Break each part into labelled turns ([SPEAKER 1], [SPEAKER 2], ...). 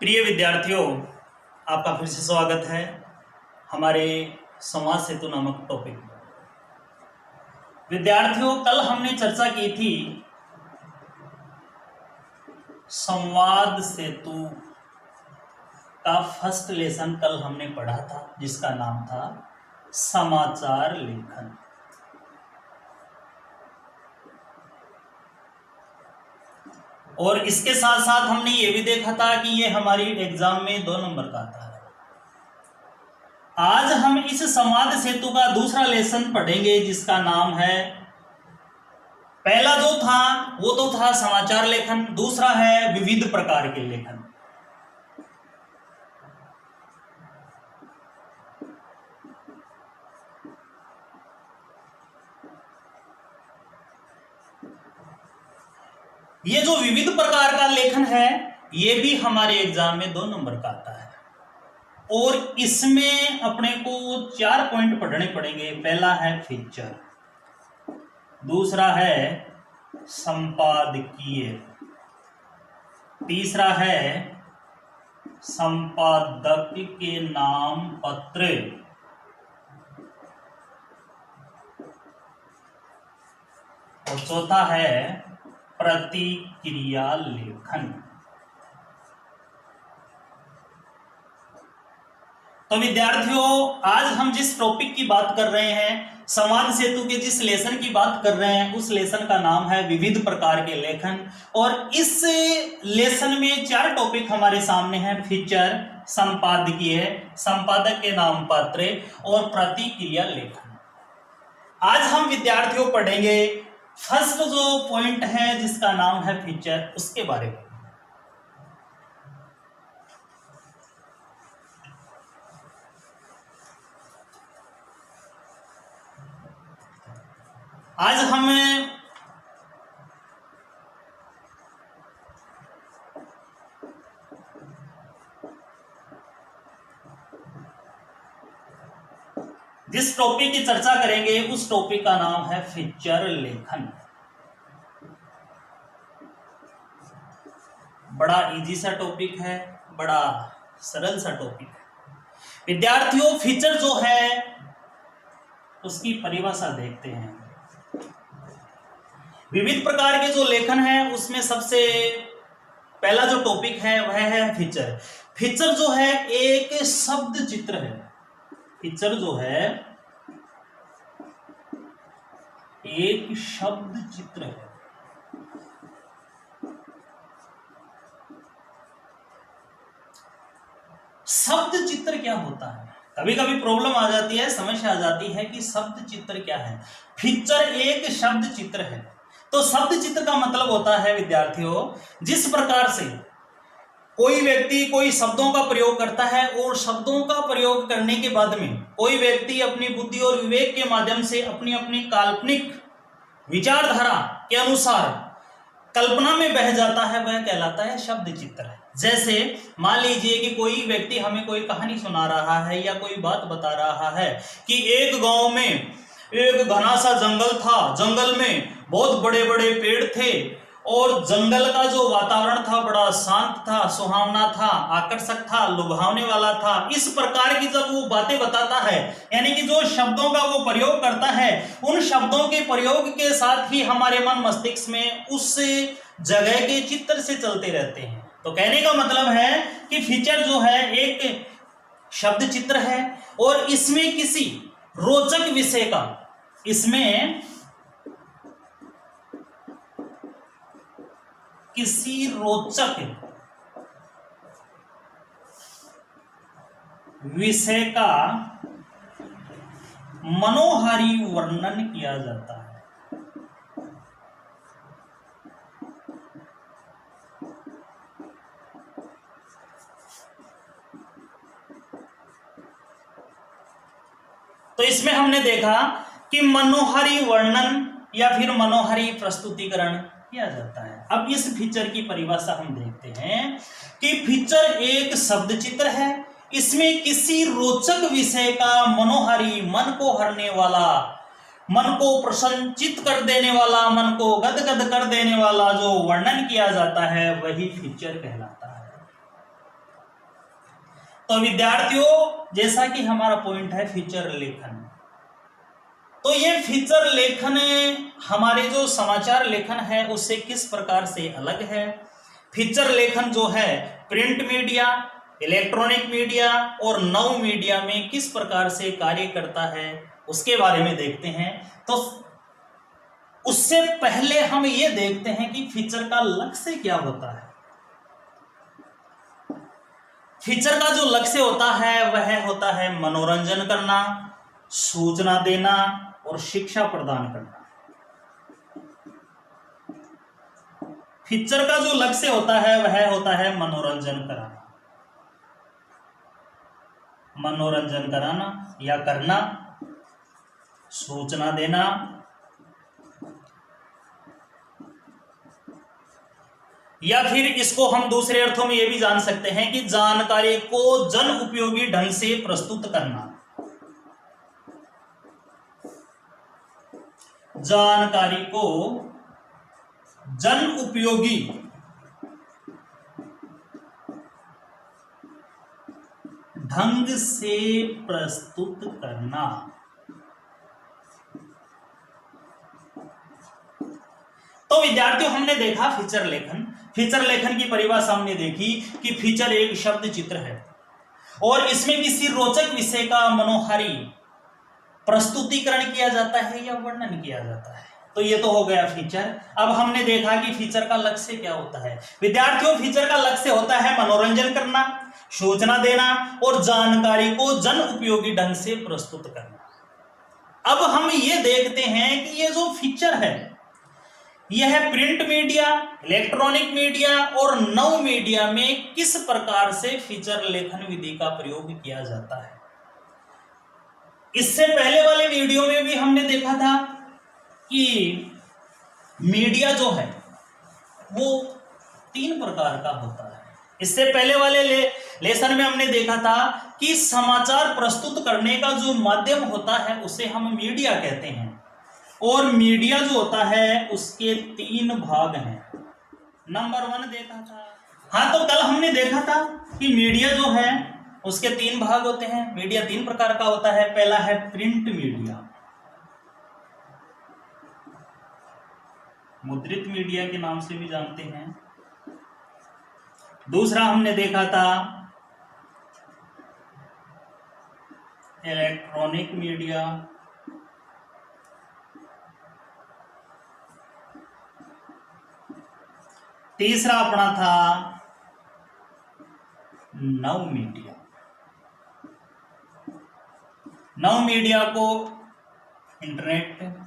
[SPEAKER 1] प्रिय विद्यार्थियों, आपका फिर से स्वागत है हमारे संवाद सेतु नामक टॉपिक में। विद्यार्थियों, कल हमने चर्चा की थी संवाद सेतु का फर्स्ट लेसन कल हमने पढ़ा था, जिसका नाम था समाचार लेखन। और इसके साथ साथ हमने ये भी देखा था कि ये हमारी एग्जाम में 2 नंबर का आता है। आज हम इस संवाद सेतु का दूसरा लेसन पढ़ेंगे, जिसका नाम है, पहला जो था वो तो था समाचार लेखन, दूसरा है विविध प्रकार के लेखन। ये जो विविध प्रकार का लेखन है, ये भी हमारे एग्जाम में 2 नंबर का आता है। और इसमें अपने को 4 पॉइंट पढ़ने पड़ेंगे। पहला है फीचर, दूसरा है संपादकीय, तीसरा है संपादक के नाम पत्र, और चौथा है प्रतिक्रिया लेखन। तो विद्यार्थियों, आज हम जिस टॉपिक की बात कर रहे हैं, संवाद सेतु के जिस लेसन की बात कर रहे हैं, उस लेसन का नाम है विविध प्रकार के लेखन। और इस लेसन में 4 टॉपिक हमारे सामने हैं: फीचर, संपादकीय, संपादक के नाम पत्र और प्रतिक्रिया लेखन। आज हम विद्यार्थियों पढ़ेंगे फर्स्ट जो पॉइंट है, जिसका नाम है फीचर, उसके बारे में। आज हम जिस टॉपिक की चर्चा करेंगे, उस टॉपिक का नाम है फीचर लेखन। बड़ा इजी सा टॉपिक है, बड़ा सरल सा टॉपिक है। विद्यार्थियों, फीचर जो है उसकी परिभाषा देखते हैं। विविध प्रकार के जो लेखन है, उसमें सबसे पहला जो टॉपिक है वह है फीचर। फीचर जो है एक शब्द चित्र है। फीचर जो है एक शब्द चित्र है। शब्द चित्र क्या होता है? कभी कभी प्रॉब्लम आ जाती है, समस्या आ जाती है कि शब्द चित्र क्या है। फीचर एक शब्द चित्र है। तो शब्द चित्र का मतलब होता है विद्यार्थियों, जिस प्रकार से कोई व्यक्ति कोई शब्दों का प्रयोग करता है, और शब्दों का प्रयोग करने के बाद में कोई व्यक्ति अपनी बुद्धि और विवेक के माध्यम से अपनी अपनी काल्पनिक विचारधारा के अनुसार कल्पना में बह जाता है, वह कहलाता है शब्द चित्र। जैसे मान लीजिए कि कोई व्यक्ति हमें कोई कहानी सुना रहा है या कोई बात बता रहा है कि एक गांव में एक घना सा जंगल था, जंगल में बहुत बड़े बड़े पेड़ थे, और जंगल का जो वातावरण था बड़ा शांत था, सुहावना था, आकर्षक था, लुभावने वाला था। इस प्रकार की जब वो बातें बताता है, यानी कि जो शब्दों का वो प्रयोग करता है, उन शब्दों के प्रयोग के साथ ही हमारे मन मस्तिष्क में उस जगह के चित्र से चलते रहते हैं। तो कहने का मतलब है कि फीचर जो है एक शब्द चित्र है, और इसमें किसी रोचक विषय का, इसमें किसी रोचक विषय का मनोहारी वर्णन किया जाता है। तो इसमें हमने देखा कि मनोहारी वर्णन या फिर मनोहारी प्रस्तुतिकरण किया जाता है। अब इस फीचर की परिभाषा हम देखते हैं कि फीचर एक शब्द चित्र है, इसमें किसी रोचक विषय का मनोहारी, मन को हरने वाला, मन को प्रसन्नचित कर देने वाला, मन को गदगद कर देने वाला जो वर्णन किया जाता है, वही फीचर कहलाता है। तो विद्यार्थियों, जैसा कि हमारा पॉइंट है फीचर लेखन, तो ये फीचर लेखन हमारे जो समाचार लेखन है उससे किस प्रकार से अलग है। फीचर लेखन जो है प्रिंट मीडिया, इलेक्ट्रॉनिक मीडिया और नव मीडिया में किस प्रकार से कार्य करता है उसके बारे में देखते हैं। तो उससे पहले हम ये देखते हैं कि फीचर का लक्ष्य क्या होता है। फीचर का जो लक्ष्य होता है वह होता है मनोरंजन करना, सूचना देना और शिक्षा प्रदान करना। फीचर का जो लक्ष्य होता है वह होता है मनोरंजन कराना, मनोरंजन कराना या करना, सूचना देना या फिर इसको हम दूसरे अर्थों में यह भी जान सकते हैं कि जानकारी को जन उपयोगी ढंग से प्रस्तुत करना, जानकारी को जन उपयोगी ढंग से प्रस्तुत करना। तो विद्यार्थियों, हमने देखा फीचर लेखन। फीचर लेखन की परिभाषा हमने देखी कि फीचर एक शब्द चित्र है और इसमें किसी रोचक विषय का मनोहारी प्रस्तुतिकरण किया जाता है या वर्णन किया जाता है। तो ये तो हो गया फीचर। अब हमने देखा कि फीचर का लक्ष्य क्या होता है। विद्यार्थियों, फीचर का लक्ष्य होता है मनोरंजन करना, सूचना देना और जानकारी को जन उपयोगी ढंग से प्रस्तुत करना। अब हम ये देखते हैं कि ये जो फीचर है यह प्रिंट मीडिया, इलेक्ट्रॉनिक मीडिया और नव मीडिया में किस प्रकार से फीचर लेखन विधि का प्रयोग किया जाता है। इससे पहले वाले वीडियो में भी हमने देखा था कि मीडिया जो है वो 3 प्रकार का होता है। इससे पहले वाले लेसन में हमने देखा था कि समाचार प्रस्तुत करने का जो माध्यम होता है उसे हम मीडिया कहते हैं और मीडिया जो होता है उसके 3 भाग हैं। नंबर 1 देखा था। हाँ, तो कल हमने देखा था कि मीडिया जो है उसके 3 भाग होते हैं। मीडिया 3 प्रकार का होता है। पहला है प्रिंट मीडिया, मुद्रित मीडिया के नाम से भी जानते हैं। दूसरा हमने देखा था इलेक्ट्रॉनिक मीडिया, तीसरा अपना था नव मीडिया। नव मीडिया को इंटरनेट।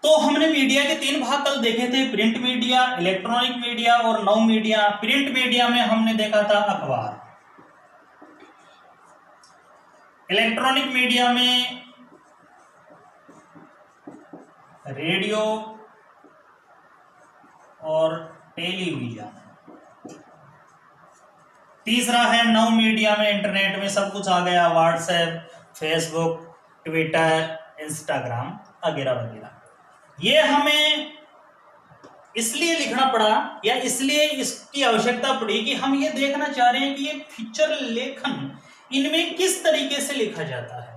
[SPEAKER 1] तो हमने मीडिया के 3 भाग कल देखे थे, प्रिंट मीडिया, इलेक्ट्रॉनिक मीडिया और नव मीडिया। प्रिंट मीडिया में हमने देखा था अखबार, इलेक्ट्रॉनिक मीडिया में रेडियो और टेलीविजन। तीसरा है नव मीडिया में इंटरनेट में सब कुछ आ गया, व्हाट्सएप, फेसबुक, ट्विटर, इंस्टाग्राम वगैरह वगैरह। ये हमें इसलिए लिखना पड़ा या इसलिए इसकी आवश्यकता पड़ी कि हम ये देखना चाह रहे हैं कि ये फीचर लेखन इनमें किस तरीके से लिखा जाता है।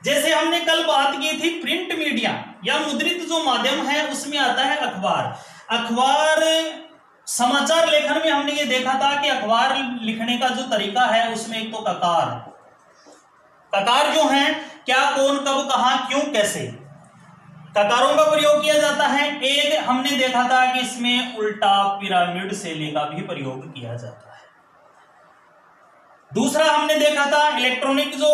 [SPEAKER 1] जैसे हमने कल बात की थी प्रिंट मीडिया या मुद्रित जो माध्यम है उसमें आता है अखबार। अखबार समाचार लेखन में हमने ये देखा था कि अखबार लिखने का जो तरीका है उसमें एक तो ककार जो है, क्या, कौन, कब, कहां, क्यों, कैसे, ककारों का प्रयोग किया जाता है। एक हमने देखा था कि इसमें उल्टा पिरामिड शैली का भी प्रयोग किया जाता है। दूसरा हमने देखा था इलेक्ट्रॉनिक जो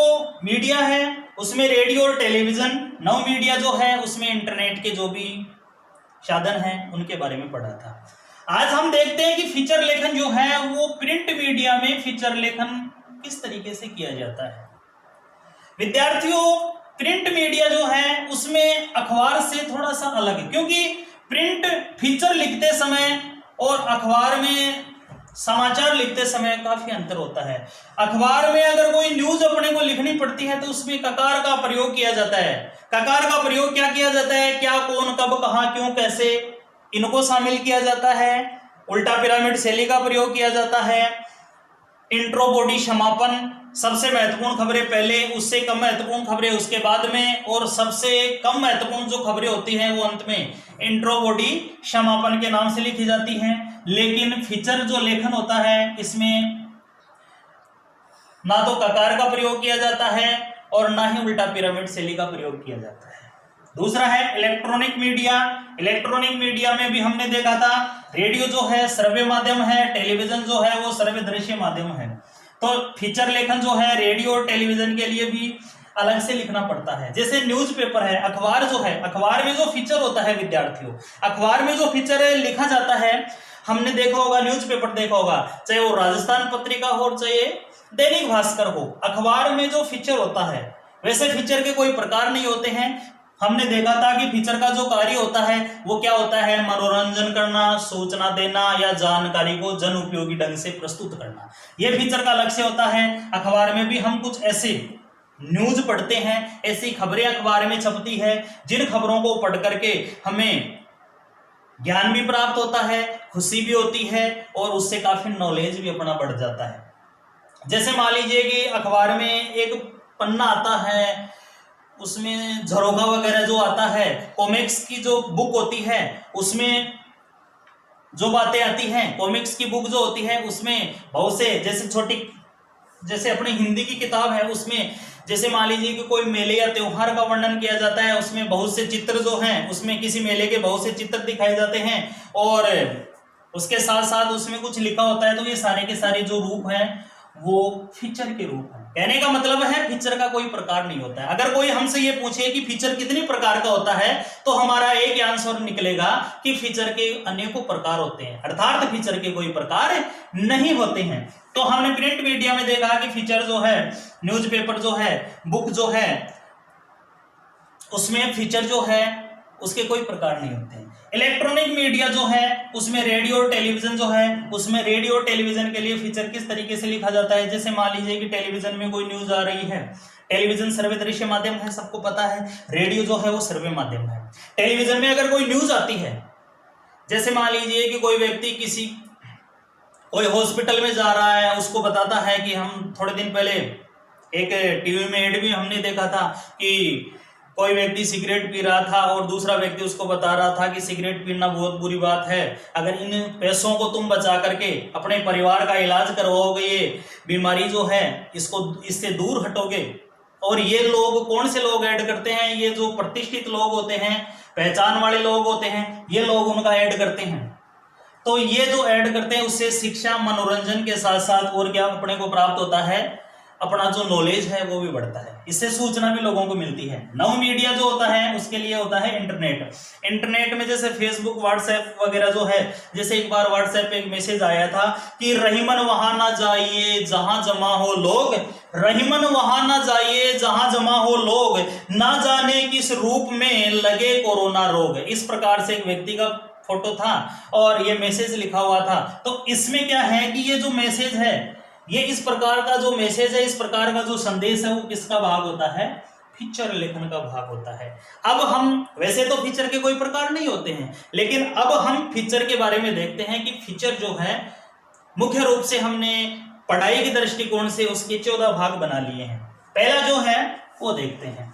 [SPEAKER 1] मीडिया है उसमें रेडियो और टेलीविजन। नव मीडिया जो है उसमें इंटरनेट के जो भी साधन हैं उनके बारे में पढ़ा था। आज हम देखते हैं कि फीचर लेखन जो है वो प्रिंट मीडिया में फीचर लेखन किस तरीके से किया जाता है। विद्यार्थियों, प्रिंट मीडिया जो है उसमें अखबार से थोड़ा सा अलग है, क्योंकि प्रिंट फीचर लिखते समय और अखबार में समाचार लिखते समय काफी अंतर होता है। अखबार में अगर कोई न्यूज अपने को लिखनी पड़ती है तो उसमें ककार का प्रयोग किया जाता है। ककार का प्रयोग क्या किया जाता है, क्या, कौन, कब, कहां, क्यों, कैसे, इनको शामिल किया जाता है उल्टा पिरामिड शैली का प्रयोग किया जाता है। इंट्रो बॉडी समापन, सबसे महत्वपूर्ण खबरें पहले, उससे कम महत्वपूर्ण खबरें उसके बाद में, और सबसे कम महत्वपूर्ण जो खबरें होती हैं वो अंत में इंट्रो बॉडी समापन के नाम से लिखी जाती हैं। लेकिन फीचर जो लेखन होता है इसमें ना तो ककार का प्रयोग किया जाता है और ना ही उल्टा पिरामिड शैली का प्रयोग किया जाता है। दूसरा है इलेक्ट्रॉनिक मीडिया। इलेक्ट्रॉनिक मीडिया में भी हमने देखा था रेडियो जो है श्रव्य माध्यम है, टेलीविजन जो है वो श्रव्य दृश्य माध्यम है। तो फीचर लेखन जो है रेडियो और टेलीविजन के लिए भी अलग से लिखना पड़ता है। जैसे न्यूज़पेपर है, अखबार जो है, अखबार में जो फीचर होता है विद्यार्थियों, अखबार में जो फीचर लिखा जाता है, हमने देखा होगा न्यूज़पेपर देखा होगा, चाहे वो राजस्थान पत्रिका हो चाहे दैनिक भास्कर हो, अखबार में जो फीचर होता है वैसे फीचर के कोई प्रकार नहीं होते हैं। हमने देखा था कि फीचर का जो कार्य होता है वो क्या होता है, मनोरंजन करना, सूचना देना या जानकारी को जन उपयोगी ढंग से प्रस्तुत करना, ये फीचर का लक्ष्य होता है। अखबार में भी हम कुछ ऐसे न्यूज पढ़ते हैं, ऐसी खबरें अखबार में छपती है जिन खबरों को पढ़ करके हमें ज्ञान भी प्राप्त होता है, खुशी भी होती है और उससे काफी नॉलेज भी अपना बढ़ जाता है। जैसे मान लीजिए कि अखबार में एक पन्ना आता है, उसमें झरोखा वगैरह जो आता है, कॉमिक्स की जो बुक होती है उसमें जो बातें आती हैं, कॉमिक्स की बुक जो होती है उसमें बहुत से जैसे छोटी, जैसे अपनी हिंदी की किताब है उसमें जैसे मान लीजिए कि कोई मेले या त्योहार का वर्णन किया जाता है, उसमें बहुत से चित्र जो हैं, उसमें किसी मेले के बहुत से चित्र दिखाए जाते हैं और उसके साथ साथ उसमें कुछ लिखा होता है। तो ये सारे के सारे जो रूप हैं वो फीचर के रूप है। कहने का मतलब है फीचर का कोई प्रकार नहीं होता है। अगर कोई हमसे ये पूछे कि फीचर कितनी प्रकार का होता है तो हमारा एक आंसर निकलेगा कि फीचर के अनेकों प्रकार होते हैं, अर्थात फीचर के कोई प्रकार नहीं होते हैं। तो हमने प्रिंट मीडिया में देखा कि फीचर जो है, न्यूज़पेपर जो है, बुक जो है, उसमें फीचर जो है उसके कोई प्रकार नहीं होते हैं। इलेक्ट्रॉनिक मीडिया जो है उसमें रेडियो और टेलीविजन जो है, उसमें रेडियो और टेलीविजन के लिए फीचर किस तरीके से लिखा जाता है। जैसे मान लीजिए कि टेलीविजन में कोई न्यूज आ रही है, टेलीविजन श्रव्य दृश्य माध्यम है, सबको पता है। रेडियो जो है वो श्रव्य माध्यम है। टेलीविजन में अगर कोई न्यूज आती है, जैसे मान लीजिए कि कोई व्यक्ति कोई हॉस्पिटल में जा रहा है, उसको बताता है कि हम थोड़े दिन पहले एक टीवी में एड भी हमने देखा था कि कोई व्यक्ति सिगरेट पी रहा था और दूसरा व्यक्ति उसको बता रहा था कि सिगरेट पीना बहुत बुरी बात है, अगर इन पैसों को तुम बचा करके अपने परिवार का इलाज करवाओगे, ये बीमारी जो है इससे दूर हटोगे। और ये लोग कौन से लोग ऐड करते हैं, ये जो प्रतिष्ठित लोग होते हैं, पहचान वाले लोग होते हैं, ये लोग उनका ऐड करते हैं। तो ये जो ऐड करते हैं उससे शिक्षा मनोरंजन के साथ साथ और क्या अपने को प्राप्त होता है, अपना जो नॉलेज है वो भी बढ़ता है, इससे सूचना भी लोगों को मिलती है। नव मीडिया जो होता है उसके लिए होता है इंटरनेट। इंटरनेट में जैसे फेसबुक, व्हाट्सएप वगैरह जो है, जैसे एक बार व्हाट्सएप पे एक मैसेज आया था कि रहीमन वहां ना जाइए जहां जमा हो लोग, रहीमन वहां ना जाइए जहां जमा हो लोग, ना जाने किस रूप में लगे कोरोना रोग। इस प्रकार से एक व्यक्ति का फोटो था और ये मैसेज लिखा हुआ था। तो इसमें क्या है कि ये जो मैसेज है, ये इस प्रकार का जो मैसेज है, इस प्रकार का जो संदेश है वो किसका भाग होता है, फीचर लेखन का भाग होता है। अब हम वैसे तो फीचर के कोई प्रकार नहीं होते हैं, लेकिन अब हम फीचर के बारे में देखते हैं कि फीचर जो है मुख्य रूप से हमने पढ़ाई के दृष्टिकोण से उसके 14 भाग बना लिए हैं। पहला जो है वो देखते हैं।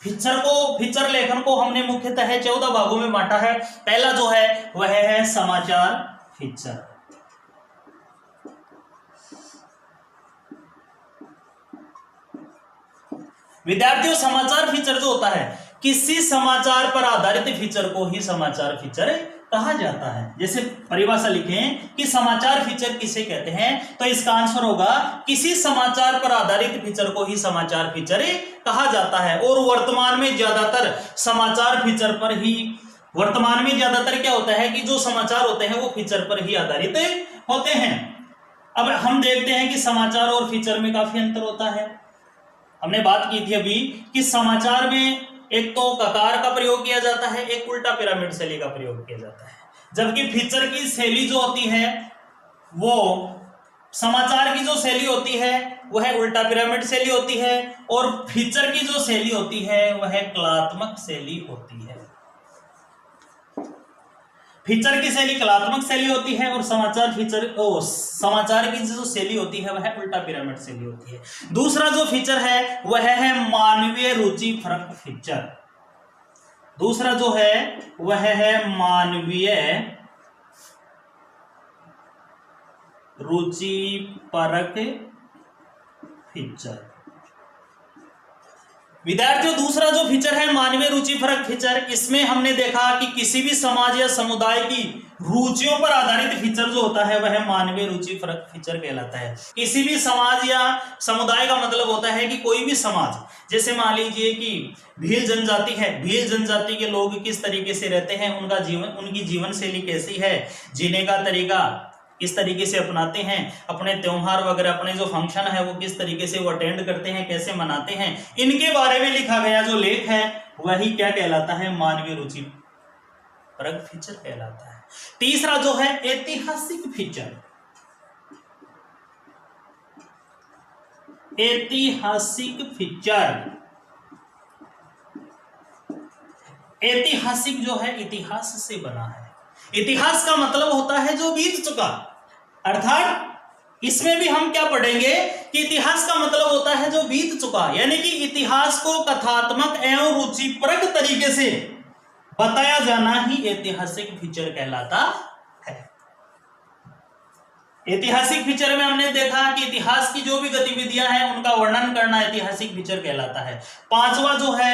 [SPEAKER 1] फीचर लेखन को हमने मुख्यतः 14 भागों में बांटा है। पहला जो है वह है समाचार फीचर। विद्यार्थियों, समाचार फीचर जो होता है, किसी समाचार पर आधारित फीचर को ही समाचार फीचर कहा जाता है। जैसे परिभाषा लिखें कि समाचार फीचर किसे कहते हैं, तो इसका आंसर होगा किसी समाचार पर आधारित फीचर को ही समाचार फीचर कहा जाता है। और वर्तमान में ज्यादातर समाचार फीचर पर ही, वर्तमान में ज्यादातर क्या होता है कि जो समाचार होते हैं वो फीचर पर ही आधारित होते हैं। अब हम देखते हैं कि समाचार और फीचर में काफी अंतर होता है। हमने बात की थी अभी कि समाचार में एक तो ककार का प्रयोग किया जाता है, एक उल्टा पिरामिड शैली का प्रयोग किया जाता है, जबकि फीचर की शैली जो होती है वो, समाचार की जो शैली होती है वह उल्टा पिरामिड शैली होती है और फीचर की जो शैली होती है वह कलात्मक शैली होती है। फीचर की शैली कलात्मक शैली होती है और समाचार की जो शैली होती है वह उल्टा पिरामिड शैली होती है। दूसरा जो फीचर है वह है मानवीय रुचि परक फीचर। दूसरा जो है वह है मानवीय रुचि परक फीचर। विद्यार्थियों, दूसरा जो फीचर है मानवीय रुचि परक फीचर, इसमें हमने देखा कि किसी भी समाज या समुदाय की रुचियों पर आधारित फीचर जो होता है वह मानवीय रुचि परक फीचर कहलाता है। किसी भी समाज या समुदाय का मतलब होता है कि कोई भी समाज, जैसे मान लीजिए कि भील जनजाति है, भील जनजाति के लोग किस तरीके से रहते हैं, उनका जीवन, उनकी जीवन शैली कैसी है, जीने का तरीका किस तरीके से अपनाते हैं, अपने त्योहार वगैरह, अपने जो फंक्शन है वो किस तरीके से वो अटेंड करते हैं, कैसे मनाते हैं, इनके बारे में लिखा गया जो लेख है वही क्या कहलाता है, मानवीय रुचि परक फीचर कहलाता है। तीसरा जो है ऐतिहासिक फीचर। ऐतिहासिक फीचर, ऐतिहासिक जो है इतिहास से बना है। इतिहास का मतलब होता है जो बीत चुका, अर्थात इसमें भी हम क्या पढ़ेंगे कि इतिहास का मतलब होता है जो बीत चुका, यानी कि इतिहास को कथात्मक एवं रुचिपरक तरीके से बताया जाना ही ऐतिहासिक फीचर कहलाता है। ऐतिहासिक फीचर में हमने देखा कि इतिहास की जो भी गतिविधियां हैं उनका वर्णन करना ऐतिहासिक फीचर कहलाता है। पांचवा जो है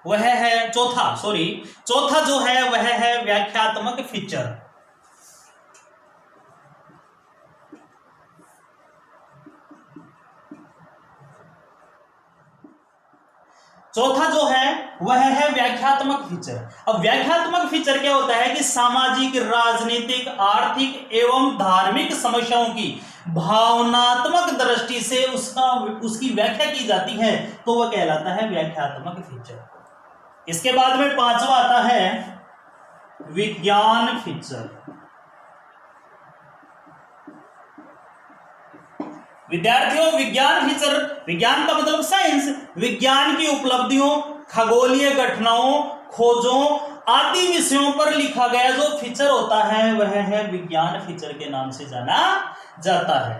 [SPEAKER 1] वह है चौथा जो है वह है व्याख्यात्मक फीचर। चौथा जो है वह है व्याख्यात्मक फीचर। अब व्याख्यात्मक फीचर क्या होता है कि सामाजिक, राजनीतिक, आर्थिक एवं धार्मिक समस्याओं की भावनात्मक दृष्टि से उसकी व्याख्या की जाती है, तो वह कहलाता है व्याख्यात्मक फीचर। इसके बाद में पांचवा आता है विज्ञान फीचर। विद्यार्थियों, विज्ञान फीचर, विज्ञान का मतलब साइंस, विज्ञान की उपलब्धियों, खगोलीय घटनाओं, खोजों आदि विषयों पर लिखा गया जो फीचर होता है वह है विज्ञान फीचर के नाम से जाना जाता है।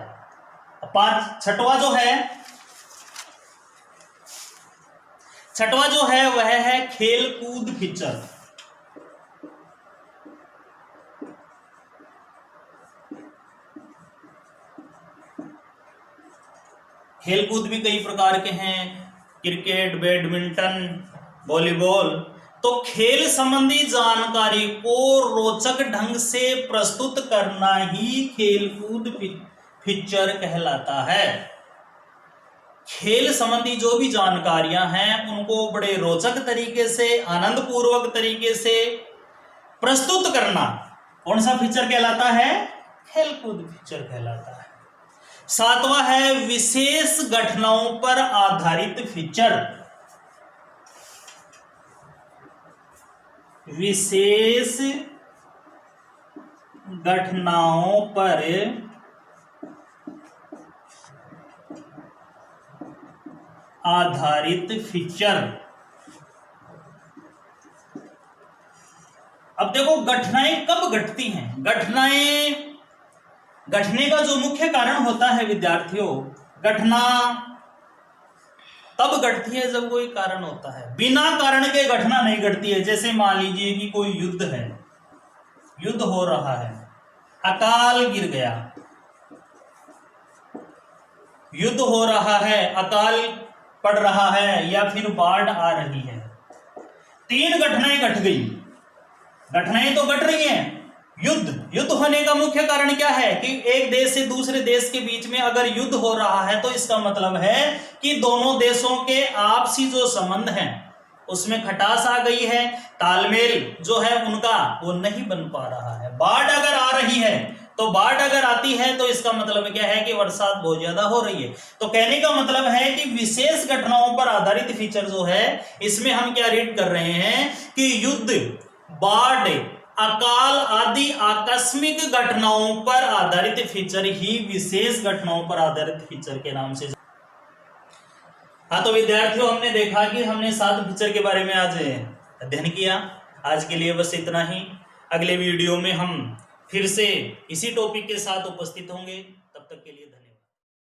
[SPEAKER 1] छठवा जो है वह है खेल कूद फीचर। खेल कूद भी कई प्रकार के हैं, क्रिकेट, बैडमिंटन, वॉलीबॉल। तो खेल संबंधी जानकारी को रोचक ढंग से प्रस्तुत करना ही खेल कूद फीचर कहलाता है। खेल संबंधी जो भी जानकारियां हैं उनको बड़े रोचक तरीके से, आनंद पूर्वक तरीके से प्रस्तुत करना कौन सा फीचर कहलाता है, खेल कूद फीचर कहलाता है। सातवां है विशेष घटनाओं पर आधारित फीचर। विशेष घटनाओं पर आधारित फीचर। अब देखो घटनाएं कब घटती हैं। घटनाएं घटने का जो मुख्य कारण होता है विद्यार्थियों, घटना तब घटती है जब कोई कारण होता है। बिना कारण के घटना नहीं घटती है। जैसे मान लीजिए कि कोई युद्ध है, युद्ध हो रहा है, अकाल गिर गया, युद्ध हो रहा है, अकाल पड़ रहा है या फिर बाढ़ आ रही है, तीन घटनाएं घट गई। घटनाएं तो घट रही हैं। युद्ध होने का मुख्य कारण क्या है कि एक देश से दूसरे देश के बीच में अगर युद्ध हो रहा है तो इसका मतलब है कि दोनों देशों के आपसी जो संबंध हैं उसमें खटास आ गई है, तालमेल जो है उनका वो नहीं बन पा रहा है। बाढ़ अगर आ रही है तो बाढ़ अगर आती है तो इसका मतलब क्या है कि बरसात बहुत ज्यादा हो रही है। तो कहने का मतलब है कि विशेष घटनाओं पर आधारित फीचर जो है इसमें हम क्या रीड कर रहे हैं कि युद्ध, बाढ़, अकाल आदि आकस्मिक घटनाओं पर आधारित फीचर ही विशेष घटनाओं पर आधारित फीचर के नाम से। हाँ तो विद्यार्थियों, हमने देखा कि हमने 7 पिक्चर के बारे में आज अध्ययन किया। आज के लिए बस इतना ही। अगले वीडियो में हम फिर से इसी टॉपिक के साथ उपस्थित होंगे। तब तक के लिए